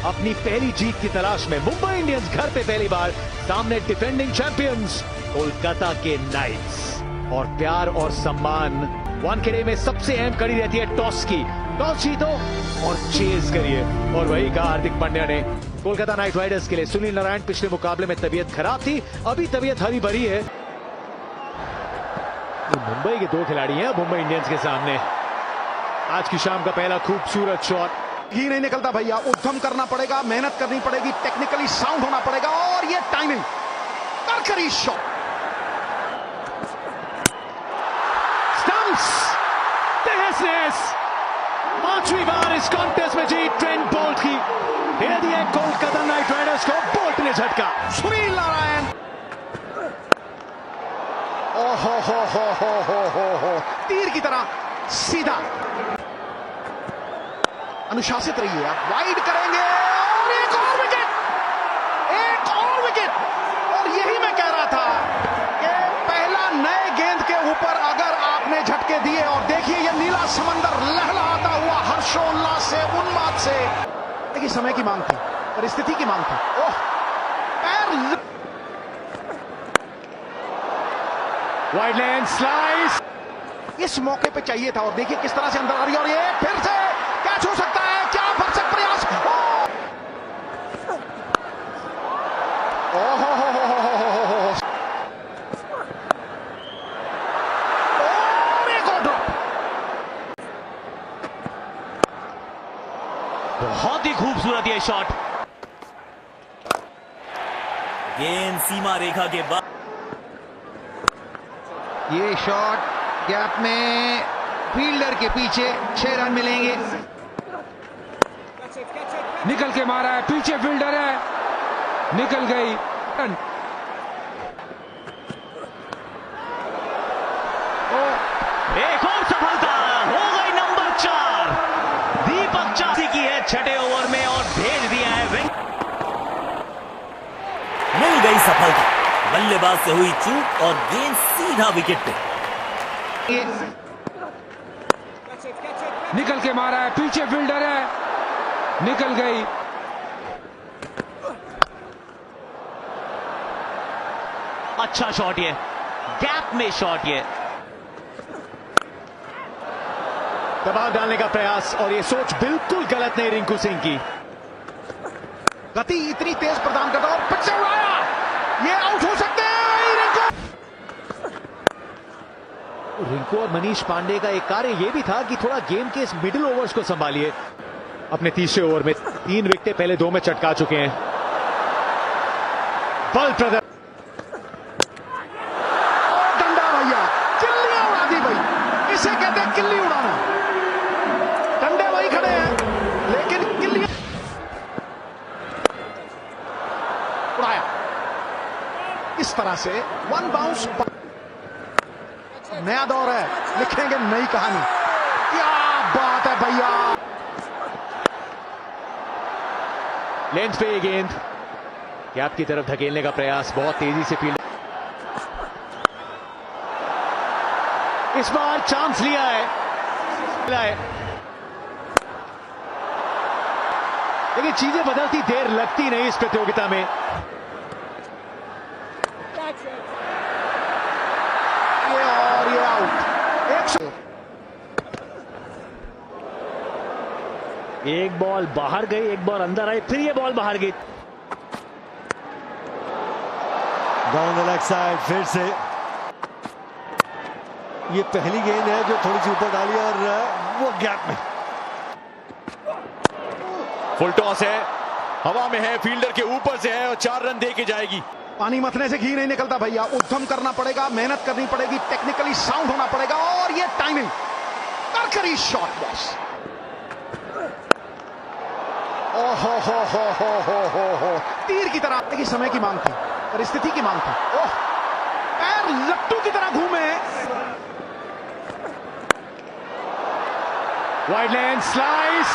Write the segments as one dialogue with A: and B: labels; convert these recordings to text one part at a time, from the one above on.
A: अपनी पहली जीत की तलाश में मुंबई इंडियंस घर पे पहली बार सामने डिफेंडिंग चैंपियंस कोलकाता के नाइट्स। और प्यार और सम्मान वानखेड़े में सबसे अहम कड़ी रहती है टॉस की। टॉस जीतो और चेज करिए, और वही कहा हार्दिक पांड्या ने कोलकाता नाइट राइडर्स के लिए। सुनील नारायण पिछले मुकाबले में तबीयत खराब थी, अभी तबीयत हरी भरी है। मुंबई के दो खिलाड़ी हैं मुंबई इंडियंस के सामने। आज की शाम का पहला खूबसूरत शॉट
B: ही नहीं निकलता भैया, उद्यम करना पड़ेगा, मेहनत करनी पड़ेगी, टेक्निकली साउंड होना पड़ेगा, और ये टाइमिंग करकरी शॉट।
A: तहस-नहस 5वीं बार इस कॉन्टेस्ट में जीत ट्रेंट बोल्ट की दे दी है कोलकाता नाइट राइडर्स को। बोल्ट ने झटका।
B: सुनील नारायण हो तीर की तरह सीधा। अनुशासित रहिए, आप वाइड करेंगे और एक और विकेट, एक और विकेट। और यही मैं कह रहा था कि पहला नए गेंद के ऊपर अगर आपने झटके दिए, और देखिए ये नीला समंदर लहलहाता हुआ हर्षोल्लास से, उन्माद से। देखिए समय की मांग थी, परिस्थिति की मांग थी। ओह, पैर
A: वाइड लेंथ स्लाइस
B: इस मौके पे चाहिए था, और देखिए किस तरह से अंदर आ रही है, और ये फिर से कैच हो सकता है। क्या भरसक प्रयास।
A: बहुत ही खूबसूरत ये शॉट।
C: गेंद सीमा रेखा के बाद
D: ये शॉट गैप में फील्डर के पीछे 6 रन मिलेंगे।
E: निकल के मारा है, पीछे फील्डर है, निकल गई। रन।
A: एक और सफलता हो गई नंबर 4। दीपक चासी की है छठे ओवर में, और भेज दिया है
C: मिल गई सफलता। बल्लेबाज से हुई चूक और गेंद सीधा विकेट पे।
E: निकल के मारा है, पीछे फील्डर है, निकल गई।
A: अच्छा शॉट ये, गैप में शॉट ये। दबाव डालने का प्रयास, और ये सोच बिल्कुल गलत नहीं रिंकू सिंह की।
B: गति इतनी तेज प्रदान करता, और पिक्चर उड़ाया, ये आउट हो सकते हैं
A: रिंकू और मनीष पांडे का एक कार्य यह भी था कि थोड़ा गेम के इस मिडिल ओवर्स को संभालिए। अपने तीसरे ओवर में 3 विकेटें पहले 2 में चटका चुके हैं। बल प्रदर्शन,
B: डंडा भैया, किल्लियां उड़ा दी भाई, इसे कहते हैं किल्ली उड़ाना। डंडे वही खड़े हैं, लेकिन किल्लियां उड़ाया इस तरह से। 1 बाउंस। नया दौर है, लिखेंगे नई कहानी। क्या बात है भैया।
A: लेंथ पे ये गेंद गैप की तरफ धकेलने का प्रयास, बहुत तेजी से फील्ड। इस बार चांस लिया है, लेकिन चीजें बदलती देर लगती नहीं इस प्रतियोगिता में।
B: ये आउट।
A: एक बॉल बाहर गई, एक बॉल अंदर आई, फिर ये बॉल बाहर गई।
F: डाउन द लेग साइड, फिर से ये पहली गेंद है जो थोड़ी सी ऊपर डाली, और वो गैप में।
G: फुल टॉस है, हवा में है, फील्डर के ऊपर से है, और 4 रन दे के जाएगी।
B: पानी मथने से घी नहीं निकलता भैया, उद्यम करना पड़ेगा, मेहनत करनी पड़ेगी, टेक्निकली साउंड होना पड़ेगा, और ये टाइमिंग करकरी शॉट। बॉस हो तीर की तरह। देखिए समय की मांग थी, परिस्थिति की मांग थी। ओह, पैर लट्टू की तरह घूमे।
A: वाइड लेंथ स्लाइस,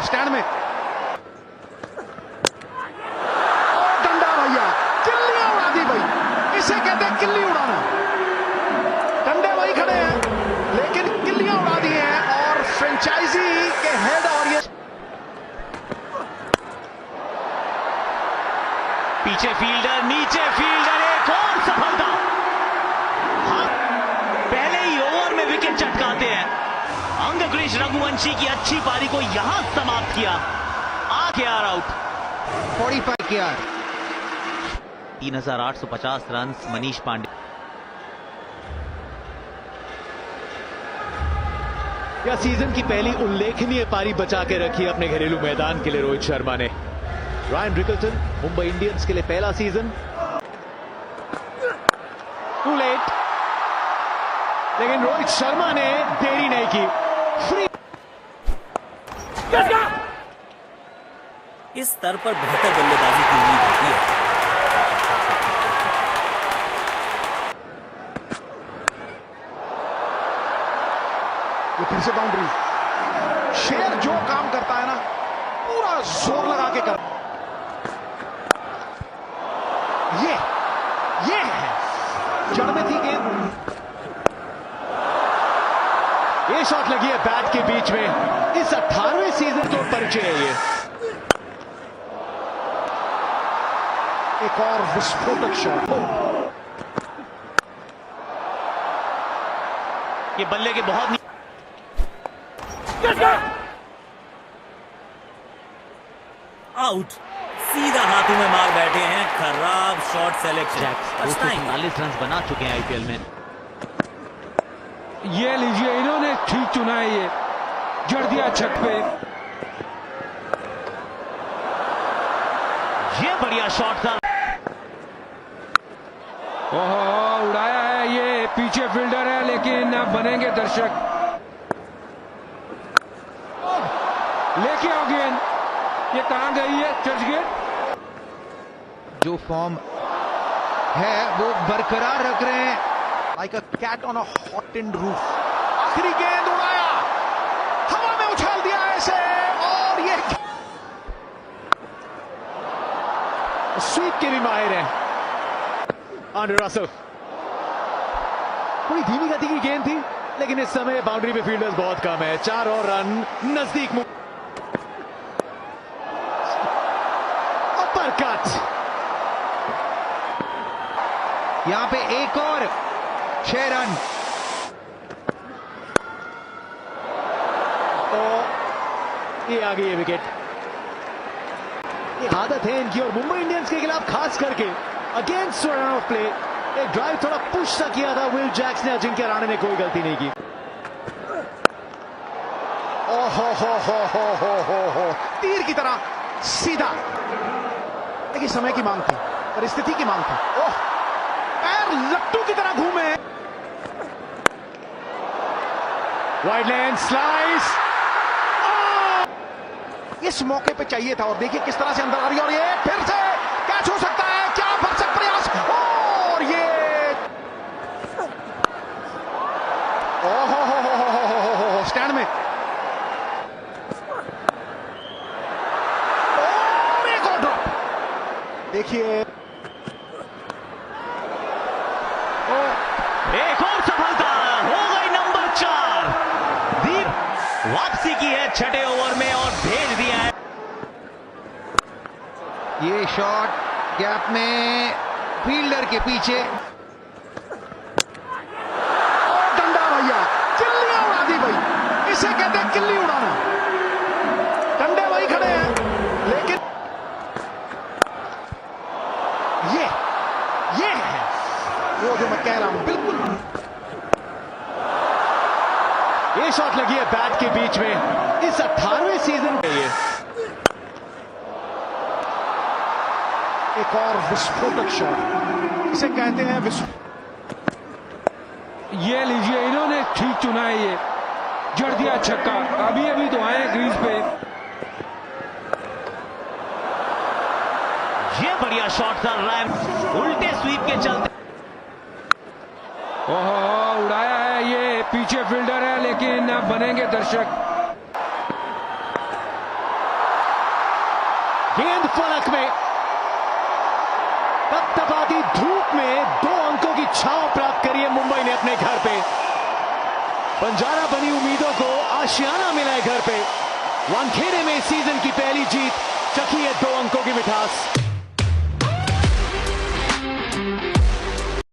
B: स्टैंड में डंडा भैया, किल्लियां उड़ा दी भाई, इसे कहते हैं किल्ली उड़ाना। डंडे वही खड़े
A: नीचे फील्डर एक और सफलता। हाँ, पहले ही ओवर में विकेट चटकाते हैं। अंगक्रिश रघुवंशी की अच्छी पारी को यहां समाप्त किया। आर out
D: 45 KR
A: 3850 run Manish Pandey.
B: या सीजन की पहली उल्लेखनीय पारी बचा के रखी अपने घरेलू मैदान के लिए रोहित शर्मा ने। रायन रिकल्टन मुंबई इंडियंस के लिए पहला सीजन। टू लेट, लेकिन रोहित शर्मा ने देरी नहीं की। फ्री
C: इस स्तर पर बेहतर बल्लेबाजी की उम्मीद होती है।
B: ये फिर से बाउंड्री। शेर जो काम करता है ना, पूरा जोर लगा के कर। ये है जड़ में थी गेंद। ये शॉट लगी है बैट के बीच में। इस 18वें सीजन का परिचय है ये। एक और विस्फोटक शॉट।
A: ये बल्ले के बहुत
C: आउट, सीधा हाथों में मार बैठे हैं। खराब शॉट सिलेक्शन।
A: 240 रन बना चुके हैं आईपीएल में।
E: ये लीजिए, इन्होंने ठीक चुना है। ये जड़ दिया छत पे।
A: ये बढ़िया शॉट था।
E: ओहो, उड़ाया है। ये पीछे फील्डर है, लेकिन अब बनेंगे दर्शक। लेके आओ गेंद। ये कहां गई है? चर्चगेट।
D: जो फॉर्म है वो बरकरार रख रहे हैं।
B: Like a cat on a hot tinned roof. आखिरी गेंद उड़ाया, हवा में उछाल दिया ऐसे, और ये स्वीप के भी माहिर हैं आंड्रे रसेल। थोड़ी धीमी गति की गेंद थी, लेकिन इस समय बाउंड्री पे फील्डर्स बहुत कम है। 4 और रन नजदीक। अपर कट,
D: यहां पे एक और 6 रन।
B: और ये आ गई है विकेट। ये आदत है इनकी, और मुंबई इंडियंस के खिलाफ खास करके अगेंस्ट रन ऑफ प्ले। एक ड्राइव थोड़ा पुश सा किया था विल जैक्स ने। अजिंक्य राणे ने कोई गलती नहीं की। ओहो हो, तीर की तरह सीधा। देखिए, समय की मांग थी, परिस्थिति की मांग थी। ओह, पैर लट्टू की तरह घूमे। Wide length slice. इस मौके पे चाहिए था, और देखिए किस तरह से अंदर आ रही है, और ये फिर से कैच हो सकता है। क्या भरसक प्रयास, और ये ओहो स्टैंड में। और एक और ड्रॉप। देखिए,
A: एक और सफलता। हो गई नंबर 4। दीप वापसी की है 6ठे ओवर में और भेज दिया है।
D: ये शॉट गैप में फील्डर के पीछे।
B: डंडा भैया, किल्लियां उड़ा दी भाई। इसे कहते हैं किल्ली उड़ाना। डंडे वही खड़े हैं, लेकिन ये है वो जो मैं कह रहा हूं। बिल्कुल, ये शॉट लगी है बैट के बीच में। इस 18वें सीजन में ये एक और विस्फोटक शॉट। इसे कहते हैं
E: ये लीजिए, इन्होंने ठीक चुना है। ये जड़ दिया छक्का। अभी तो आए क्रीज पे।
A: ये बढ़िया शॉट था। रायन उल्टे स्वीप के चलते।
E: ओहो, उड़ाया है। ये पीछे फील्डर है, लेकिन अब बनेंगे दर्शक।
B: गेंद फलक में, तपतपाती धूप में 2 अंकों की छांव प्राप्त करी है मुंबई ने अपने घर पे। बंजारा बनी उम्मीदों को आशियाना मिला है घर पे। वानखेड़े में इस सीजन की पहली जीत चखी है 2 अंकों की मिठास।